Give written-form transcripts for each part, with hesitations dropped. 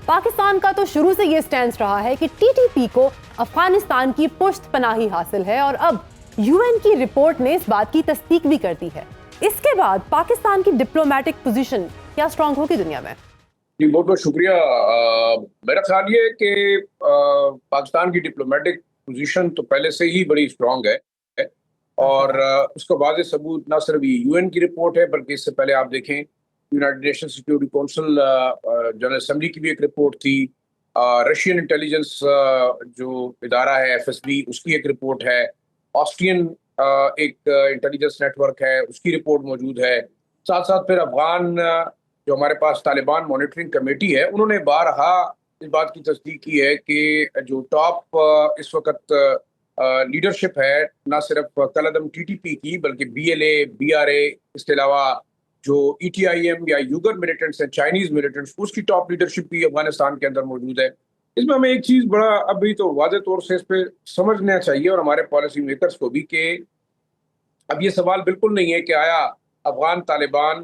پاکستان کا تو شروع سے یہ سٹینس رہا ہے کہ ٹی ٹی پی کو افغانستان کی پشت پناہی حاصل ہے اور اب یو این کی رپورٹ نے اس بات کی تصدیق بھی کر دی ہے۔ اس کے بعد پاکستان کی ڈپلومیٹک پوزیشن کیا سٹرانگ ہوگی دنیا میں؟ جی بہت بہت شکریہ۔ میرا خیال یہ ہے کہ پاکستان کی ڈپلومیٹک پوزیشن تو پہلے سے ہی بڑی سٹرانگ ہے اور اس کا واضح ثبوت نہ صرف یو این کی رپورٹ ہے بلکہ اس سے پہلے آپ دیکھیں United nation security council general assembly کی بھی ایک رپورٹ تھی، رشین انٹیلیجنس جو ادارہ ہے ایف ایس بی اس کی ایک رپورٹ ہے، آسٹرین ایک انٹیلیجنس نیٹ ورک ہے اس کی رپورٹ موجود ہے، ساتھ ساتھ پھر افغان جو ہمارے پاس طالبان مانیٹرنگ کمیٹی ہے انہوں نے بارہا اس بات کی تصدیق کی ہے کہ جو ٹاپ اس وقت لیڈرشپ ہے نہ صرف کالعدم ٹی ٹی پی کی بلکہ B L A, B R A, اس کے علاوہ جو ای ٹی آئی ایم یا یوگر ملیٹنٹس ہیں، چائنیز ملیٹنٹس، اس کی ٹاپ لیڈرشپ بھی افغانستان کے اندر موجود ہے۔ اس میں ہمیں ایک چیز بڑا ابھی تو واضح طور سے اس پہ سمجھنا چاہیے اور ہمارے پالیسی میکرز کو بھی کہ اب یہ سوال بالکل نہیں ہے کہ آیا افغان طالبان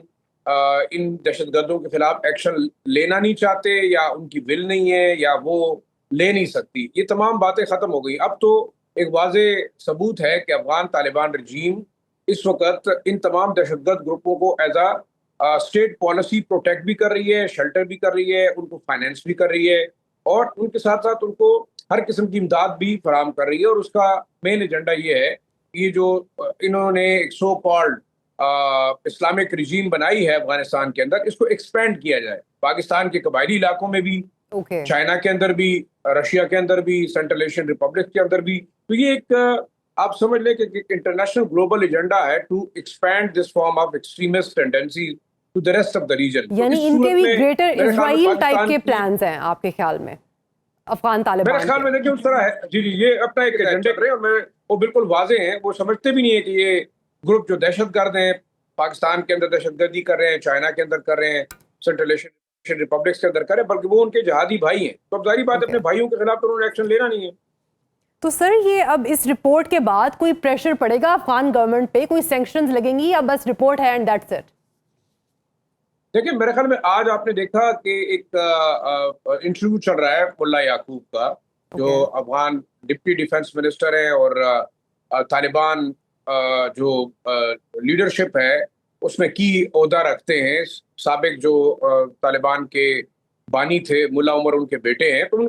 ان دہشت گردوں کے خلاف ایکشن لینا نہیں چاہتے یا ان کی ول نہیں ہے یا وہ لے نہیں سکتی، یہ تمام باتیں ختم ہو گئی۔ اب تو ایک واضح ثبوت ہے کہ افغان طالبان رجیم اس وقت ان تمام دہشت گرد گروپوں کو as a state policy protect بھی کر رہی ہے، شیلٹر بھی کر رہی ہے، ان کو فائنینس بھی کر رہی ہے اور ان کے ساتھ ساتھ ان کو ہر قسم کی امداد بھی فراہم کر رہی ہے۔ اور اس کا مین ایجنڈا یہ ہے یہ جو انہوں نے ایک سو کالڈ اسلامک رجیم بنائی ہے افغانستان کے اندر، اس کو ایکسپینڈ کیا جائے پاکستان کے قبائلی علاقوں میں بھی، چائنا کے اندر بھی، رشیا کے اندر بھی، سینٹرل ایشین ریپبلک کے اندر بھی۔ تو یہ ایک آپ سمجھ لیں کہ انٹرنیشنل گلوبل ایجنڈا ہے to expand this form of extremist tendency to the rest of the region. یعنی ان کے بھی گریٹر اسرائیل ٹائپ کے پلانز ہیں آپ کے خیال میں افغان طالبان؟ میرے خیال میں دیکھیں اس طرح ہے، جی یہ اپنا ایک ایجنڈا کر رہے ہیں اور وہ بالکل واضح ہیں، وہ سمجھتے بھی نہیں ہے کہ یہ گروپ جو دہشت گرد ہیں پاکستان کے اندر دہشت گردی کر رہے ہیں، چائنا کے اندر کر رہے ہیں، سینٹرل ایشین ریپبلکس کے اندر کر رہے ہیں، بلکہ وہ ان کے جہادی بھائی ہیں۔ تو اب ظاہری بات ہے اپنے بھائیوں کے خلاف تو انہوں نے ایکشن لینا نہیں ہے۔ تو سر یہ اب اس رپورٹ کے بعد کوئی پریشر پڑے گا افغان گورنمنٹ پہ، کوئی سینکشنز لگیں گی یا بس رپورٹ ہے اینڈ دیٹس اٹ؟ دیکھیں میرے خیال میں آج آپ نے دیکھا کہ ایک انٹرویو چل رہا ہے ملا یعقوب کا جو افغان ڈپٹی ڈیفنس منسٹر ہیں اور طالبان جو لیڈرشپ ہے اس میں کی عہدہ رکھتے ہیں، سابق جو طالبان کے بانی تھے ملا عمر ان کے بیٹے ہیں، تو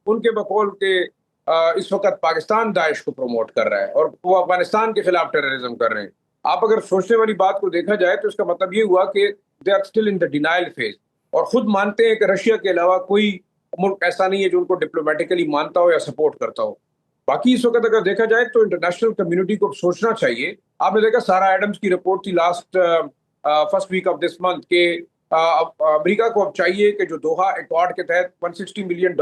ان کے بقول کے اس وقت پاکستان داعش کو پروموٹ کر رہا ہے اور وہ افغانستان کے خلاف ٹیررزم کر رہے ہیں۔ آپ اگر سوچنے والی بات کو دیکھا جائے تو اس کا مطلب یہ ہوا کہ they are still in the denial phase اور خود مانتے ہیں کہ رشیا کے علاوہ کوئی ملک ایسا نہیں ہے جو ان کو ڈپلومیٹیکلی مانتا ہو یا سپورٹ کرتا ہو۔ باقی اس وقت اگر دیکھا جائے تو انٹرنیشنل کمیونٹی کو سوچنا چاہیے۔ آپ نے دیکھا سارا ایڈمز کی رپورٹ تھی last first week of this month کہ امریکہ کو اب چاہیے کہ جو دوحہ ایکارڈ کے تحت $160 ملین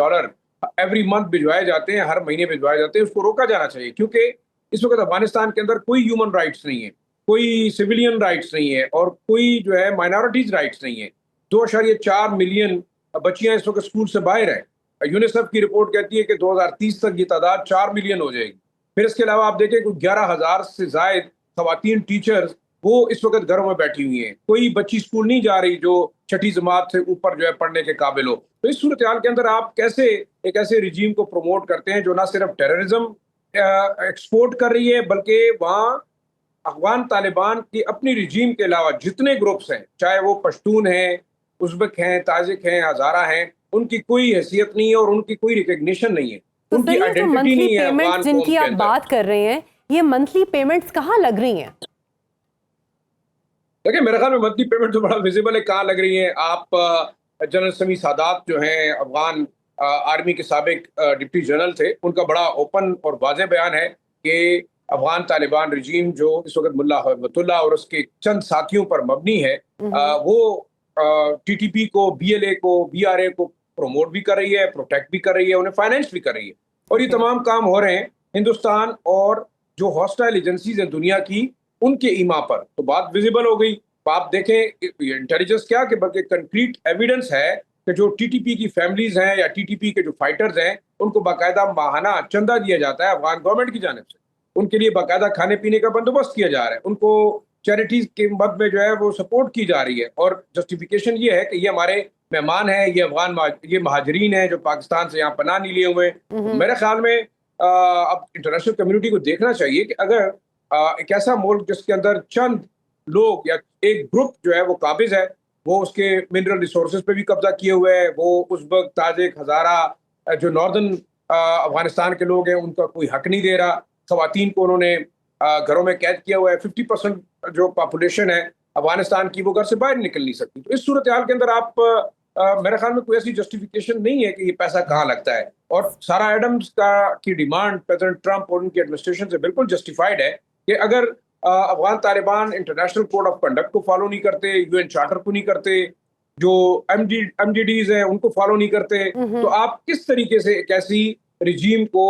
ایوری منتھ بھجوائے جاتے ہیں، ہر مہینے بھجوائے جاتے ہیں، اس کو روکا جانا چاہیے کیونکہ اس وقت افغانستان کے اندر کوئی ہیومن رائٹس نہیں ہے، کوئی سویلین رائٹس نہیں ہے اور کوئی جو ہے مائنورٹیز رائٹس نہیں ہے۔ 2.4 ملین بچیاں اس وقت اسکول سے باہر ہیں۔ یونیسیف کی رپورٹ کہتی ہے کہ 2030 تک یہ تعداد 4 ملین ہو جائے گی۔ پھر اس کے علاوہ آپ دیکھیں کہ 11,000 سے زائد خواتین ٹیچرز وہ اس وقت گھروں میں بیٹھی ہوئی ہیں، کوئی بچی اسکول نہیں جا رہی جو چھٹی جماعت سے اوپر جو ہے پڑھنے کے قابل ہو۔ تو اس صورتحال کے اندر آپ کیسے ایک ایسے رجیم کو پروموٹ کرتے ہیں جو نہ صرف ٹیررزم ایکسپورٹ کر رہی ہے بلکہ وہاں افغان طالبان کی اپنی رجیم کے علاوہ جتنے گروپس ہیں، چاہے وہ پشتون ہیں، ازبک ہیں، تاجک ہیں، ہزارہ ہیں، ان کی کوئی حیثیت نہیں ہے اور ان کی کوئی ریکگنیشن نہیں ہے، ان کی آئیڈینٹی نہیں ہے افغان جن کی آپ بات کر رہے ہیں، یہ منتھلی پیمنٹس کہاں لگ رہی ہیں؟ دیکھیں میرے خیال میں منتھلی پیمنٹ تو بڑا ویزیبل ہے کہاں لگ رہی ہیں۔ آپ جنرل سمیع سادات جو ہیں افغان آرمی کے سابق ڈپٹی جنرل تھے، ان کا بڑا اوپن اور واضح بیان ہے کہ افغان طالبان رجیم جو اس وقت ملا ہبت اللہ اور اس کے چند ساتھیوں پر مبنی ہے، وہ ٹی ٹی پی کو، بی ایل اے کو، بی آر اے کو پروموٹ بھی کر رہی ہے، پروٹیکٹ بھی کر رہی ہے، انہیں فائنینس بھی کر رہی ہے اور یہ تمام کام ہو رہے ہیں ہندوستان اور جو ہاسٹائل ایجنسیز ہیں دنیا کی ان کے ایما پر۔ تو بات ویزیبل ہو گئی۔ آپ دیکھیں انٹیلیجنس کیا کہ بلکہ کنکریٹ ایویڈنس ہے کہ جو ٹی ٹی پی کی فیملیز ہیں یا ٹی ٹی پی کے جو فائٹرز ہیں ان کو باقاعدہ ماہانہ چندہ دیا جاتا ہے افغان گورنمنٹ کی جانب سے، ان کے لیے باقاعدہ کھانے پینے کا بندوبست کیا جا رہا ہے، ان کو چیریٹیز کے مد میں جو ہے وہ سپورٹ کی جا رہی ہے, اور جسٹیفیکیشن یہ ہے کہ یہ ہمارے مہمان ہیں, یہ یہ مہاجرین ہیں جو پاکستان سے یہاں پناہ نہیں لیے ہوئے. میرے خیال میں اب انٹرنیشنل کمیونٹی کو دیکھنا چاہیے کہ اگر ایک ایسا ملک جس کے اندر چند لوگ یا ایک گروپ جو ہے وہ قابض ہے, وہ اس کے منرل ریسورسز پہ بھی قبضہ کیے ہوئے ہے, وہ ازبک, تاجک, ہزارہ جو ناردرن افغانستان کے لوگ ہیں ان کا کوئی حق نہیں دے رہا, خواتین کو انہوں نے گھروں میں قید کیا ہوا ہے, 50% جو پاپولیشن ہے افغانستان کی وہ گھر سے باہر نکل نہیں سکتی. تو اس صورتحال کے اندر آپ میرے خیال میں کوئی ایسی جسٹیفیکیشن نہیں ہے کہ یہ پیسہ کہاں لگتا ہے. اور سارا ایڈمز کی ڈیمانڈ پریزیڈنٹ ٹرمپ اور ان کی ایڈمنسٹریشن سے بالکل جسٹیفائڈ ہے کہ اگر Afghan Taliban international code of conduct کو فالو نہیں کرتے, یو این چارٹر کو نہیں کرتے, جو ایم ڈی ڈیز ہیں ان کو فالو نہیں کرتے, تو آپ کس طریقے سے ایک ایسی رجیم کو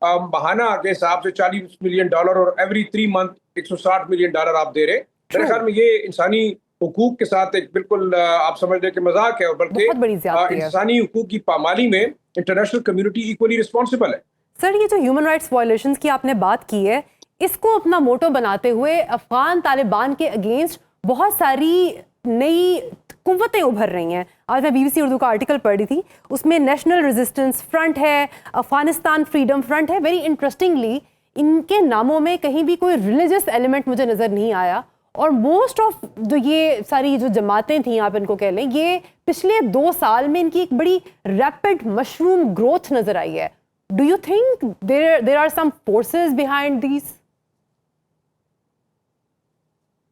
ماہانہ کے حساب سے $40 ملین اور ایوری 3 منتھ $160 ملین آپ دے رہے. میرے خیال میں یہ انسانی حقوق کے ساتھ ایک بالکل آپ سمجھ لیں کہ مذاق ہے, اور بلکہ انسانی حقوق کی پامالی میں انٹرنیشنل کمیونٹی ایکولی رسپانسبل ہے. سر, یہ جو ہیومن رائٹس وائلیشنز کی آپ نے بات کی ہے, اس کو اپنا موٹو بناتے ہوئے افغان طالبان کے اگینسٹ بہت ساری نئی قوتیں ابھر رہی ہیں. آج میں BBC اردو کا آرٹیکل پڑھ رہی تھی, اس میں نیشنل ریزسٹنس فرنٹ ہے, افغانستان فریڈم فرنٹ ہے. ویری انٹرسٹنگلی ان کے ناموں میں کہیں بھی کوئی ریلیجس ایلیمنٹ مجھے نظر نہیں آیا, اور موسٹ آف جو یہ ساری جو جماعتیں تھیں آپ ان کو کہہ لیں, یہ پچھلے 2 سال میں ان کی ایک بڑی ریپڈ مشروم گروتھ نظر آئی ہے. Do you think there are some forces behind these?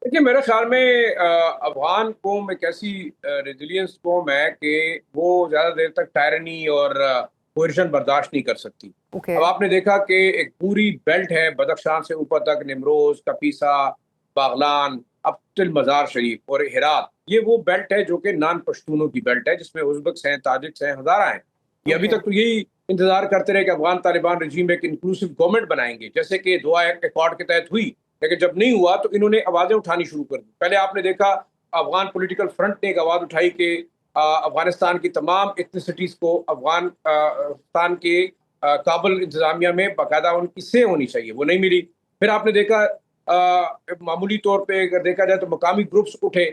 دیکھیے, میرے خیال میں افغان قوم ایک ایسی ریزیلینس قوم ہے کہ وہ زیادہ دیر تک ٹائرنی اور کوئرشن برداشت نہیں کر سکتی. اب آپ نے دیکھا کہ ایک پوری بیلٹ ہے بدخشان سے اوپر تک, نیمروز, کپیسا, باغلان, اب تل مزار شریف اور ہرات, یہ وہ بیلٹ ہے جو کہ نان پشتونوں کی بیلٹ ہے, جس میں ازبکس ہیں, تاجکس ہیں, ہزارہ ہیں. یہ ابھی تک تو یہی انتظار کرتے رہے کہ افغان طالبان رجیم ایک انکلوسیو گورنمنٹ بنائیں گے, جیسے کہ دعا ایکارڈ کے تحت ہوئی, لیکن جب نہیں ہوا تو انہوں نے آوازیں اٹھانی شروع کر دی. پہلے آپ نے دیکھا افغان پولیٹیکل فرنٹ نے ایک آواز اٹھائی کہ افغانستان کی تمام ایتھنیسٹیز کو افغانستان کے کابل انتظامیہ میں باقاعدہ ان کی سے ہونی چاہیے, وہ نہیں ملی. پھر آپ نے دیکھا معمولی طور پہ اگر دیکھا جائے تو مقامی گروپس اٹھے,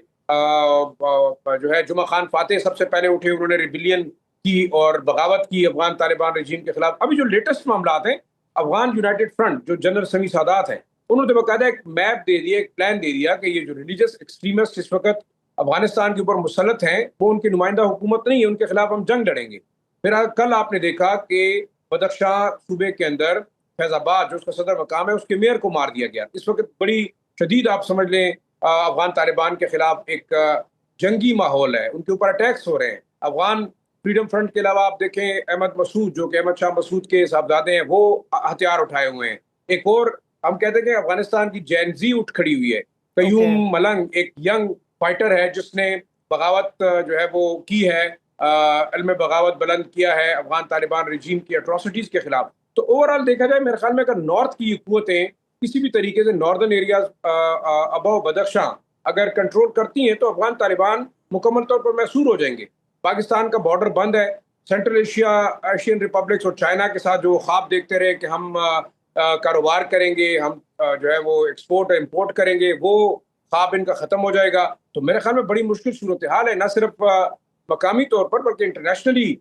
جو ہے جمعہ خان فاتح سب سے پہلے اٹھے, انہوں نے ریبیلین کی اور بغاوت کی افغان طالبان رجیم کے خلاف. ابھی جو لیٹسٹ معاملات ہیں, افغان یونائٹڈ فرنٹ جو جنرل سمیع سادات ہیں, انہوں نے باقاعدہ ایک میپ دے دیا, ایک پلان دے دیا کہ یہ جو ریلیجس ایکسٹریمسٹ اس وقت افغانستان کے اوپر مسلط ہیں وہ ان کی نمائندہ حکومت نہیں ہے, ان کے خلاف ہم جنگ لڑیں گے. پھر کل آپ نے دیکھا کہ بدخشاں صوبے کے اندر فیض آباد جو اس کا صدر مقام ہے, اس کے میئر کو مار دیا گیا. اس وقت بڑی شدید آپ سمجھ لیں افغان طالبان کے خلاف ایک جنگی ماحول ہے, ان کے اوپر اٹیکس ہو رہے ہیں. افغان فریڈم فرنٹ کے علاوہ آپ دیکھیں احمد مسعود جو کہ احمد شاہ مسعود کے صاحبزادے ہیں, وہ ہتھیار اٹھائے ہوئے ہیں. ایک اور ہم کہتے ہیں کہ افغانستان کی جین زی اٹھ کھڑی ہوئی ہے. قیوم ملنگ ایک ینگ فائٹر ہے جس نے بغاوت جو ہے وہ کی ہے, علم بغاوت بلند کیا ہے افغان طالبان رجیم کی اٹراسٹیز کے خلاف. تو اوورآل دیکھا جائے میرے خیال میں اگر نارتھ کی قوتیں کسی بھی طریقے سے ناردرن ایریاز ابو بدخشاں اگر کنٹرول کرتی ہیں تو افغان طالبان مکمل طور پر محصور ہو جائیں گے. پاکستان کا بارڈر بند ہے, سینٹرل ایشین ریپبلکس اور چائنا کے ساتھ جو خواب دیکھتے رہے کہ ہم کاروبار کریں گے, ہم جو ہے وہ ایکسپورٹ اور امپورٹ کریں گے, وہ خواب ان کا ختم ہو جائے گا. تو میرے خیال میں بڑی مشکل صورتحال ہے, نہ صرف مقامی طور پر بلکہ انٹرنیشنلی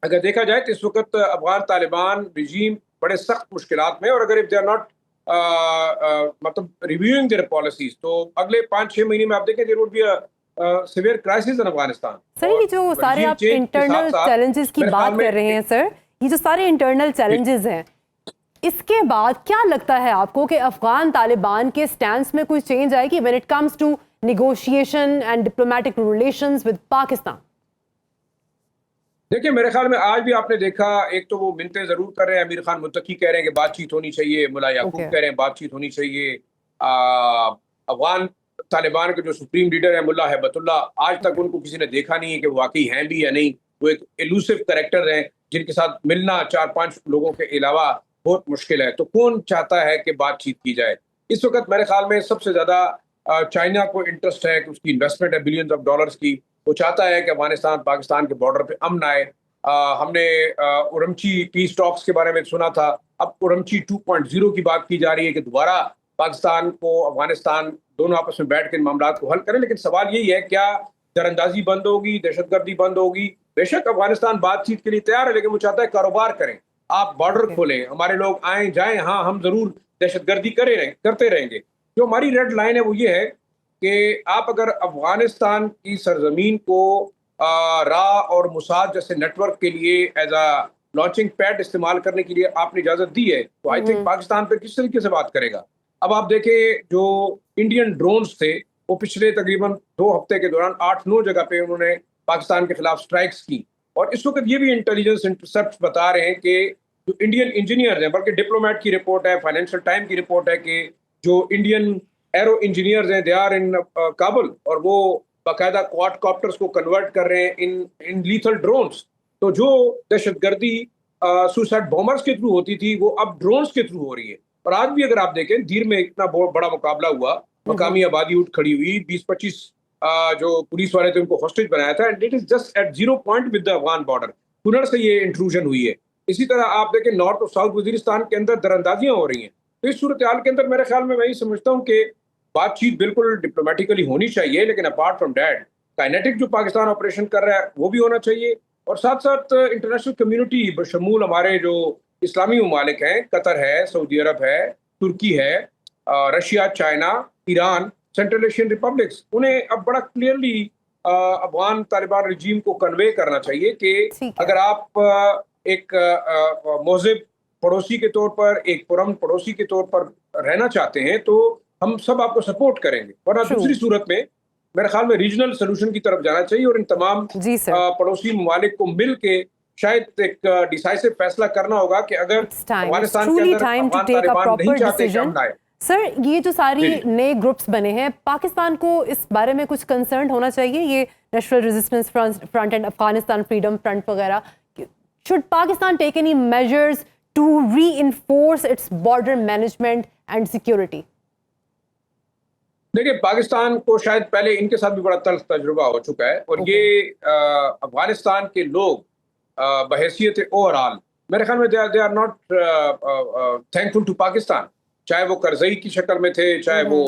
اگر دیکھا جائے تو اس وقت افغان طالبان رجیم بڑے سخت مشکلات میں, اور اگر if they are not مطلب ریویوئنگ their policies تو اگلے 5-6 مہینے میں آپ دیکھیں there would be a severe crisis in Afghanistan. سر یہ جو سارے آپ انٹرنل چیلنجز کی بات کر رہے ہیں, سر یہ جو سارے انٹرنل چیلنجز ہیں, اس کے بعد کیا لگتا ہے آپ کو کہ افغان طالبان کے سٹینس میں کوئی چینج آئے گی when it comes to negotiation and diplomatic relations with Pakistan? دیکھیں میرے خیال میں آج بھی آپ نے دیکھا, ایک تو وہ منتیں ضرور کر رہے ہیں, امیر خان متقی کہہ رہے ہیں کہ بات چیت ہونی چاہیے, ملا یعقوب کہہ رہے ہیں بات چیت ہونی چاہیے, افغان طالبان کے جو سپریم لیڈر ہیں ملا ہیبت اللہ, آج تک ان کو کسی نے دیکھا نہیں ہے کہ وہ واقعی ہیں بھی یا نہیں. وہ ایک ایلوسیو کریکٹر ہیں جن کے ساتھ ملنا 4-5 لوگوں کے علاوہ بہت مشکل ہے. تو کون چاہتا ہے کہ بات چیت کی جائے؟ اس وقت میرے خیال میں سب سے زیادہ چائنا کو انٹرسٹ ہے کہ اس کی انویسٹمنٹ ہے بلینز آف ڈالرز کی, وہ چاہتا ہے کہ افغانستان پاکستان کے بارڈر پہ امن آئے. ہم نے اورمچی پیس ٹاکس کے بارے میں سنا تھا, اب اورمچی 2.0 کی بات کی جا رہی ہے کہ دوبارہ پاکستان کو افغانستان دونوں آپس میں بیٹھ کے ان معاملات کو حل کریں. لیکن سوال یہی ہے کیا دراندازی بند ہوگی, دہشت گردی بند ہوگی؟ بے شک افغانستان بات چیت کے لیے تیار ہے, لیکن وہ چاہتا ہے کاروبار کریں, آپ بارڈر کھولیں, ہمارے لوگ آئیں جائیں, ہاں ہم ضرور دہشت گردی کرتے رہیں گے. جو ہماری ریڈ لائن ہے وہ یہ ہے کہ آپ اگر افغانستان کی سرزمین کو راہ اور موساد جیسے نیٹ ورک کے لیے ایز اے لانچنگ پیڈ استعمال کرنے کے لیے آپ نے اجازت دی ہے, تو آئی تھنک پاکستان پہ کس طریقے سے بات کرے گا. اب آپ دیکھیں جو انڈین ڈرونز تھے وہ پچھلے تقریباً 2 ہفتے کے دوران 8-9 جگہ پہ انہوں نے پاکستان کے خلاف سٹرائکس کی, اور اس وقت یہ بھی انٹیلیجنس انٹرسپٹ بتا رہے ہیں کہ جو انڈین انجینئرز ہیں, بلکہ ڈپلومیٹ کی رپورٹ ہے, فائنینشیل ٹائم کی رپورٹ ہے کہ جو انڈین ایرو انجینئرز ہیں دے آر ان کابل, اور وہ باقاعدہ کواد کاپٹرز کو کنورٹ کر رہے ہیں ان لیتھل ڈرونز. تو جو دہشت گردی سوسائڈ بومرز کے تھرو ہوتی تھی وہ اب ڈرونز کے تھرو ہو رہی ہے. اور آج بھی اگر آپ دیکھیں دیر میں اتنا بڑا مقابلہ ہوا, مقامی آبادی اٹھ کھڑی ہوئی, 20-25 جو پولیس والے تھے ان کو ہاسٹیج بنایا تھا, and it is just at 0 point with the Afghan border. Kunar سے یہ انٹروژن ہوئی ہے. اسی طرح آپ دیکھیں نارتھ اور ساؤتھ وزیرستان کے اندر دراندازیاں ہو رہی ہیں. تو اس صورتحال کے اندر میرے خیال میں یہ سمجھتا ہوں کہ بات چیت بالکل ڈپلومیٹیکلی ہونی چاہیے, لیکن اپارٹ فرام دیٹ کائنیٹک جو پاکستان آپریشن کر رہا ہے وہ بھی ہونا چاہیے, اور ساتھ ساتھ انٹرنیشنل کمیونٹی بشمول ہمارے جو اسلامی ممالک ہیں, قطر ہے, سعودی عرب ہے, ترکی ہے, Russia, China, Iran, central Asian republics, انہیں اب بڑا کلیئرلی افغان طالبان رجیم کو کنوے کرنا چاہیے کہ اگر آپ ایک مہذب پڑوسی کے طور پر, ایک پرامن پڑوسی کے طور پر رہنا چاہتے ہیں تو ہم سب آپ کو سپورٹ کریں گے, ورنہ دوسری صورت میں میرے خیال میں ریجنل سلوشن کی طرف جانا چاہیے, اور ان تمام پڑوسی ممالک کو مل کے شاید ایک ڈیسائسو فیصلہ کرنا ہوگا کہ اگر افغانستان کے اندر افغان طالبان نہیں چاہتے کہ ہم لائیں. سر, یہ جو ساری نئے گروپس بنے ہیں, پاکستان کو اس بارے میں کچھ کنسرن ہونا چاہیے, یہ national resistance front end Afghanistan freedom front وغیرہ, should Pakistan take any measures to reinforce its border management and security? دیکھیں پاکستان کو شاید پہلے ان کے ساتھ بھی بڑا تلخ تجربہ ہو چکا ہے, اور یہ افغانستان کے لوگ بحیثیت اوور آل میرے خیال میں they are not thankful to Pakistan, چاہے وہ کرزئی کی شکل میں تھے, چاہے وہ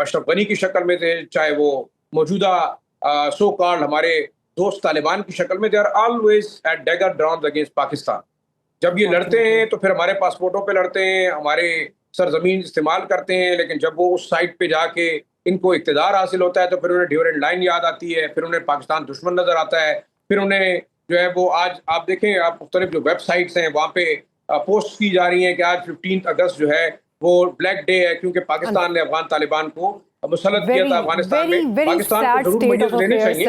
اشرف غنی کی شکل میں تھے, چاہے وہ موجودہ سو کالڈ ہمارے دوست طالبان کی شکل میں, they are always at dagger drawn against Pakistan. جب یہ لڑتے ہیں تو پھر ہمارے پاسپورٹوں پہ لڑتے ہیں, ہمارے سرزمین استعمال کرتے ہیں, لیکن جب وہ اس سائٹ پہ جا کے ان کو اقتدار حاصل ہوتا ہے تو پھر انہیں ڈیورنٹ لائن یاد آتی ہے, پھر انہیں پاکستان دشمن نظر آتا ہے, پھر انہیں جو ہے وہ آج آپ دیکھیں آپ مختلف جو ویب سائٹس ہیں وہاں پہ پوسٹ کی جا رہی ہیں کہ آج 15 اگست جو ہے وہ بلیک ڈے ہے کیونکہ پاکستان نے افغان طالبان کو مسلط کیا تھا افغانستان میں. پاکستان کو ضرور میجرز لینے چاہیے.